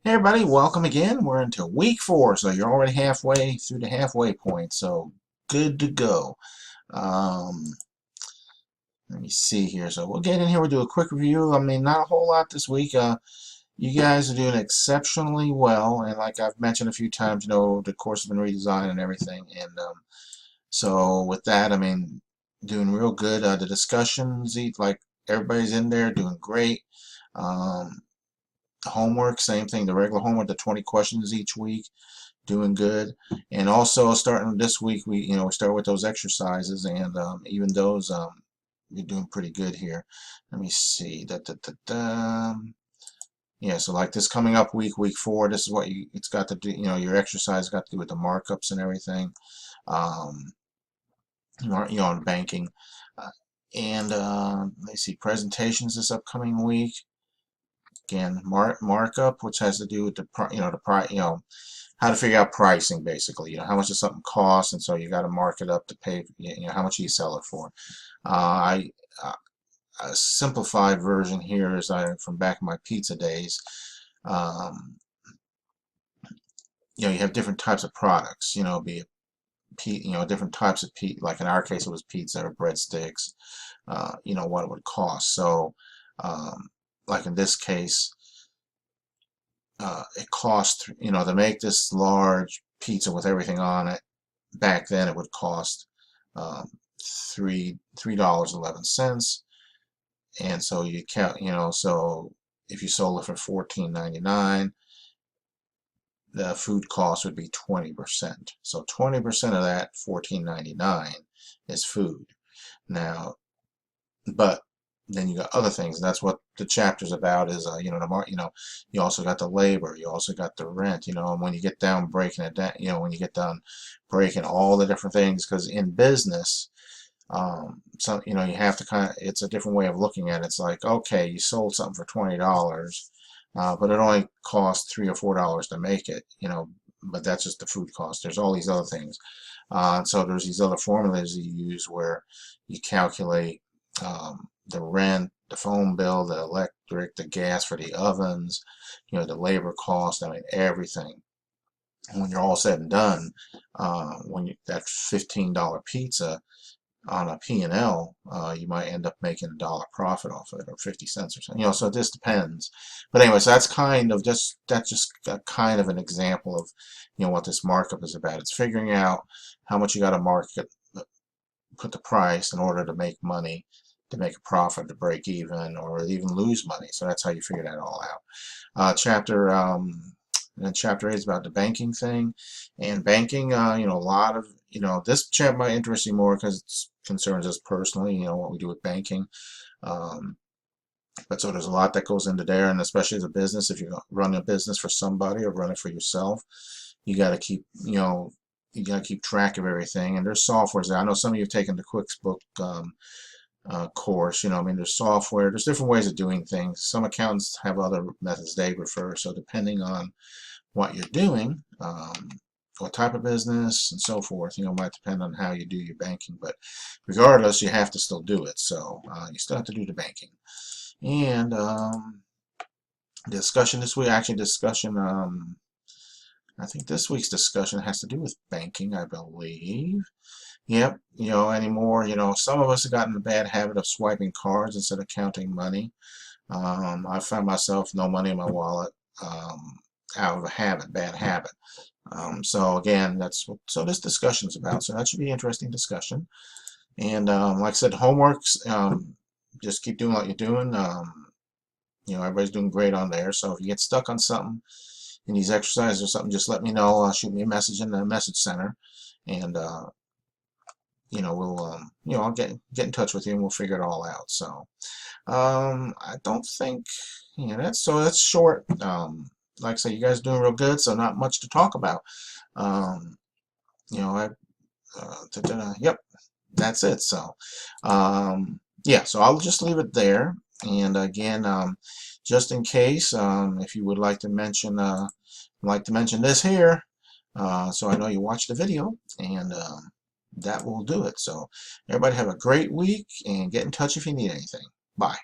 Hey everybody, welcome again. We're into week 4, so you're already halfway through the halfway point, so good to go. Um, Let me see here. So we'll get in here, we'll do a quick review. I mean, not a whole lot this week. You guys are doing exceptionally well, and like I've mentioned a few times, the course has been redesigned and everything, and so with that, I mean, doing real good. The discussions, like everybody's in there doing great. Um, Homework, same thing, the regular homework, the 20 questions each week, doing good. And also starting this week, we start with those exercises, and even those we're doing pretty good here. Let me see. Yeah, so like this coming up week 4, this is what it's got to do. Your exercise got to do with the markups and everything. Um, on banking, uh, and let's see, presentations this upcoming week. Again, markup, which has to do with how to figure out pricing, basically. How much does something cost, and so you got to mark it up to pay. How much do you sell it for? I A simplified version here is from back in my pizza days. Um, you have different types of products. Be it different types of pizza. Like in our case, it was pizza or breadsticks. What it would cost. So, like in this case, it cost, to make this large pizza with everything on it. Back then, it would cost um, $3.11, and so you count, so if you sold it for $14.99, the food cost would be 20%. So 20% of that $14.99 is food. Now, but then you got other things, and that's what the chapter's about. Is you also got the labor, you also got the rent, and when you get down breaking it down, when you get done breaking all the different things, because in business, so you have to it's a different way of looking at it. It's like, okay, you sold something for $20, but it only cost $3 or $4 to make it, but that's just the food cost. There's all these other things, so there's these other formulas you use where you calculate the rent, the phone bill, the electric, the gas for the ovens, the labor cost. I mean, everything. And when you're all said and done, that $15 pizza on a P&L, you might end up making $1 profit off of it, or 50 cents or something. So this depends. But anyways, that's just a kind of an example of what this markup is about. It's figuring out how much you got to market, put the price in order to make money, to make a profit, to break even, or even lose money. So that's how you figure that all out. And then chapter 8 is about the banking thing. And banking, a lot of, this chapter might interest you more because it concerns us personally, what we do with banking. But so there's a lot that goes into there, and especially as a business, if you run a business for somebody or run it for yourself, you got to keep, you got to keep track of everything. And there's softwares there. I know some of you have taken the QuickBook course. I mean, there's software, there's different ways of doing things. Some accountants have other methods they prefer. So depending on what you're doing, what type of business and so forth, might depend on how you do your banking. But regardless, you have to still do it. So you still have to do the banking. And discussion this week, actually discussion, I think this week's discussion has to do with banking, I believe. Yep, anymore, some of us have gotten the bad habit of swiping cards instead of counting money. I find myself no money in my wallet, out of a bad habit. So again, that's what this discussion's about. So that should be an interesting discussion. And like I said, homeworks, just keep doing what you're doing. Everybody's doing great on there. So if you get stuck on something in these exercises or something, just let me know. Shoot me a message in the message center, and we'll I'll get in touch with you and we'll figure it all out. So I don't think that's short. Like I say, you guys are doing real good, so not much to talk about. Um, I yep, that's it. So yeah, so I'll just leave it there. And again, just in case, if you would like to mention this here, so I know you watched the video, and that will do it. So everybody have a great week, and get in touch if you need anything. Bye.